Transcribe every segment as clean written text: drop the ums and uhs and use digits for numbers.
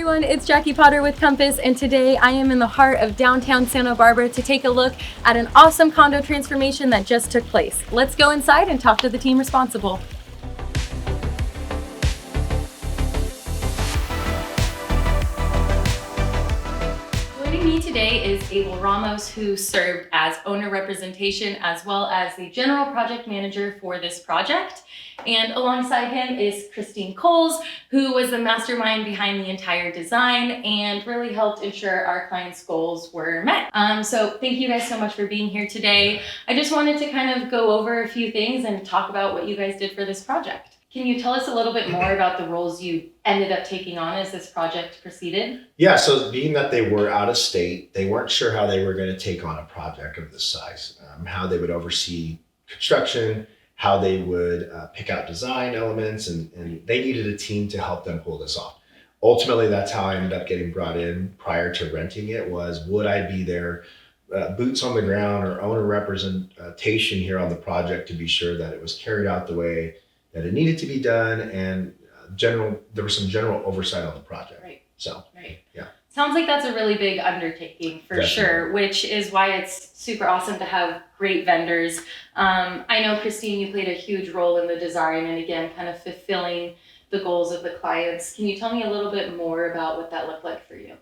everyone, it's Jackie Potter with Compass, and today I am in the heart of downtown Santa Barbara to take a look at an awesome condo transformation that just took place. Let's go inside and talk to the team responsible. Joining me today is Abel Ramos, who served as owner representation as well as the general project manager for this project. And alongside him is Christine Coles, who was the mastermind behind the entire design and really helped ensure our clients' goals were met. So thank you guys so much for being here today. I just wanted to kind of go over a few things and talk about what you guys did for this project. Can you tell us a little bit more about the roles you ended up taking on as this project proceeded? Yeah, so being that they were out of state, they weren't sure how they were going to take on a project of this size, how they would oversee construction, how they would pick out design elements, and they needed a team to help them pull this off. Ultimately, that's how I ended up getting brought in prior to renting it, was would I be there, boots on the ground or owner representation here on the project to be sure that it was carried out the way that it needed to be done, and there was some general oversight on the project. Right. So, right. Yeah. Sounds like that's a really big undertaking for Definitely. Sure, which is why it's super awesome to have great vendors. I know, Christine, you played a huge role in the design and again, kind of fulfilling the goals of the clients. Can you tell me a little bit more about what that looked like for you?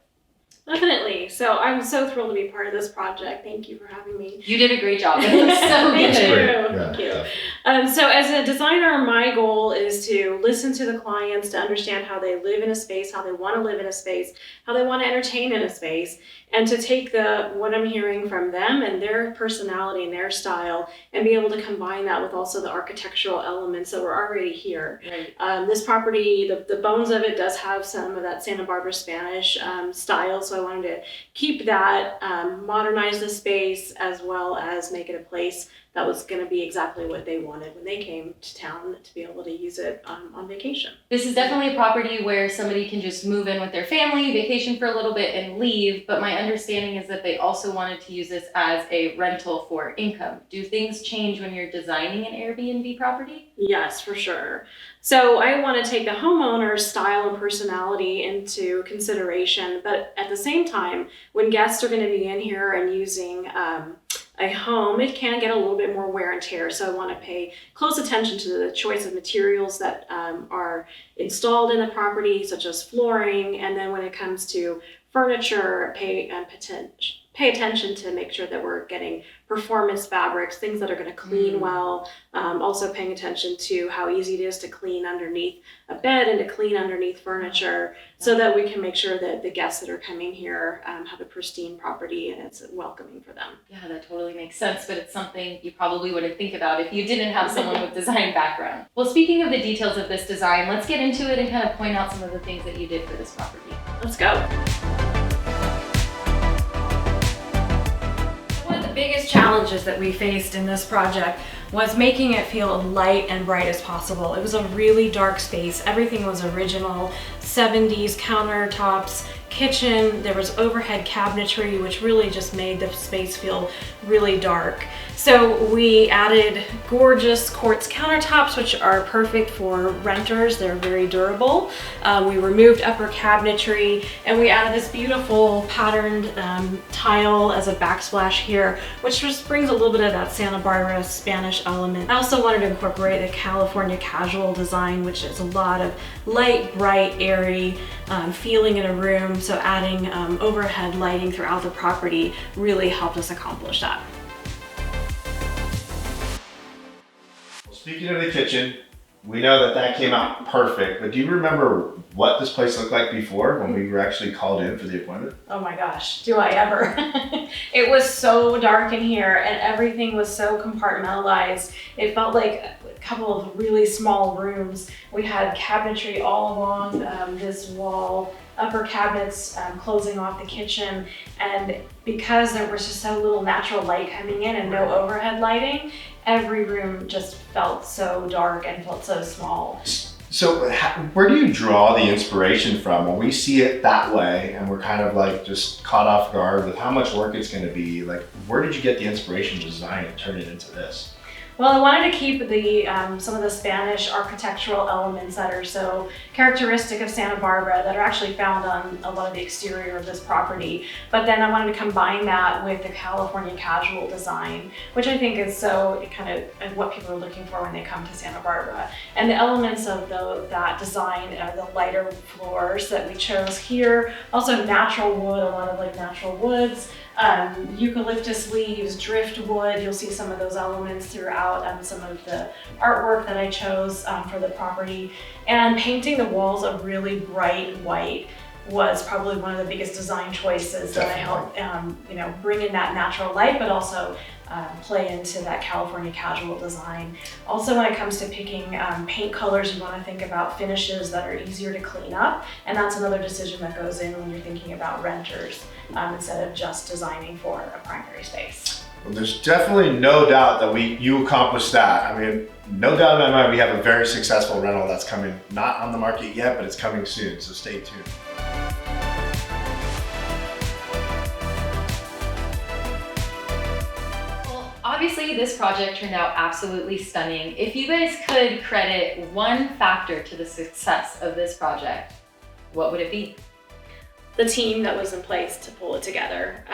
Definitely. So I'm so thrilled to be part of this project. Thank you for having me. You did a great job. It looks so Thank good. you. Yeah, Thank you. definitely. So as a designer, my goal is to listen to the clients, to understand how they live in a space, how they want to live in a space, how they want to entertain in a space, and to take what I'm hearing from them and their personality and their style and be able to combine that with also the architectural elements that were already here. Right. This property, the bones of it does have some of that Santa Barbara Spanish style, so I wanted to keep that, modernize the space, as well as make it a place that was going to be exactly what they wanted when they came to town to be able to use it on vacation. This is definitely a property where somebody can just move in with their family, vacation for a little bit and leave, but my understanding is that they also wanted to use this as a rental for income. Do things change when you're designing an Airbnb property? Yes, for sure. So I want to take the homeowner's style and personality into consideration, but at the same time, when guests are going to be in here and using a home, it can get a little bit more wear and tear. So I want to pay close attention to the choice of materials that are installed in a property, such as flooring. And then when it comes to furniture, pay attention to make sure that we're getting performance fabrics, things that are going to clean well. Also paying attention to how easy it is to clean underneath a bed and to clean underneath furniture, so that we can make sure that the guests that are coming here have a pristine property and it's welcoming for them. Yeah, that totally makes sense, but it's something you probably wouldn't think about if you didn't have someone with design background. Well, speaking of the details of this design, let's get into it and kind of point out some of the things that you did for this property. Let's go. The biggest challenges that we faced in this project was making it feel light and bright as possible. It was a really dark space. Everything was original, 70s countertops, kitchen. There was overhead cabinetry, which really just made the space feel really dark. So we added gorgeous quartz countertops, which are perfect for renters. They're very durable. We removed upper cabinetry, and we added this beautiful patterned tile as a backsplash here, which just brings a little bit of that Santa Barbara Spanish element. I also wanted to incorporate the California casual design, which is a lot of light, bright, airy feeling in a room. So adding overhead lighting throughout the property really helped us accomplish that. Speaking of the kitchen, we know that came out perfect, but do you remember what this place looked like before when we were actually called in for the appointment? Oh my gosh, do I ever. It was so dark in here and everything was so compartmentalized. It felt like a couple of really small rooms. We had cabinetry all along this wall, upper cabinets closing off the kitchen, and because there was just so little natural light coming in and no overhead lighting, every room just felt so dark and felt so small. So where do you draw the inspiration from when we see it that way and we're kind of like just caught off guard with how much work it's going to be? Like, where did you get the inspiration to design and turn it into this? Well, I wanted to keep the some of the Spanish architectural elements that are so characteristic of Santa Barbara that are actually found on a lot of the exterior of this property. But then I wanted to combine that with the California casual design, which I think is so kind of what people are looking for when they come to Santa Barbara. And the elements of that design are the lighter floors that we chose here. Also natural wood, a lot of like natural woods. Eucalyptus leaves, driftwood, you'll see some of those elements throughout some of the artwork that I chose for the property. And painting the walls a really bright white was probably one of the biggest design choices that I helped bring in that natural light, but also play into that California casual design. Also, when it comes to picking paint colors, you want to think about finishes that are easier to clean up, and that's another decision that goes in when you're thinking about renters instead of just designing for a primary space. Well, there's definitely no doubt that you accomplished that. I mean, no doubt in my mind we have a very successful rental that's coming, not on the market yet, but it's coming soon, so stay tuned. Obviously, this project turned out absolutely stunning. If you guys could credit one factor to the success of this project, what would it be? The team that was in place to pull it together.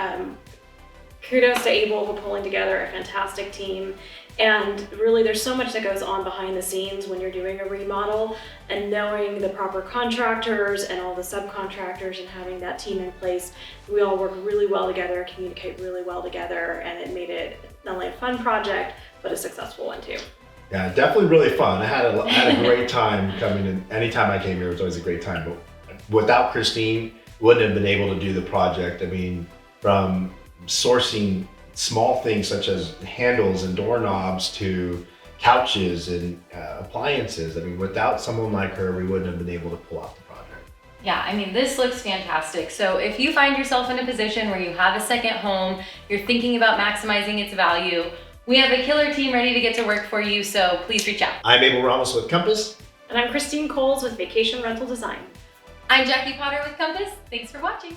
Kudos to Abel for pulling together a fantastic team. And really, there's so much that goes on behind the scenes when you're doing a remodel, and knowing the proper contractors and all the subcontractors and having that team in place. We all work really well together, communicate really well together, and it made it not only a fun project, but a successful one too. Yeah, definitely really fun. I had a great time coming in. Anytime I came here, it was always a great time. But without Christine, wouldn't have been able to do the project. I mean, from sourcing small things such as handles and doorknobs to couches and appliances. I mean, without someone like her, we wouldn't have been able to pull off the project. Yeah, I mean, this looks fantastic. So if you find yourself in a position where you have a second home, you're thinking about maximizing its value, we have a killer team ready to get to work for you, so please reach out. I'm Abel Ramos with Compass. And I'm Christine Coles with Vacation Rental Design. I'm Jackie Potter with Compass. Thanks for watching.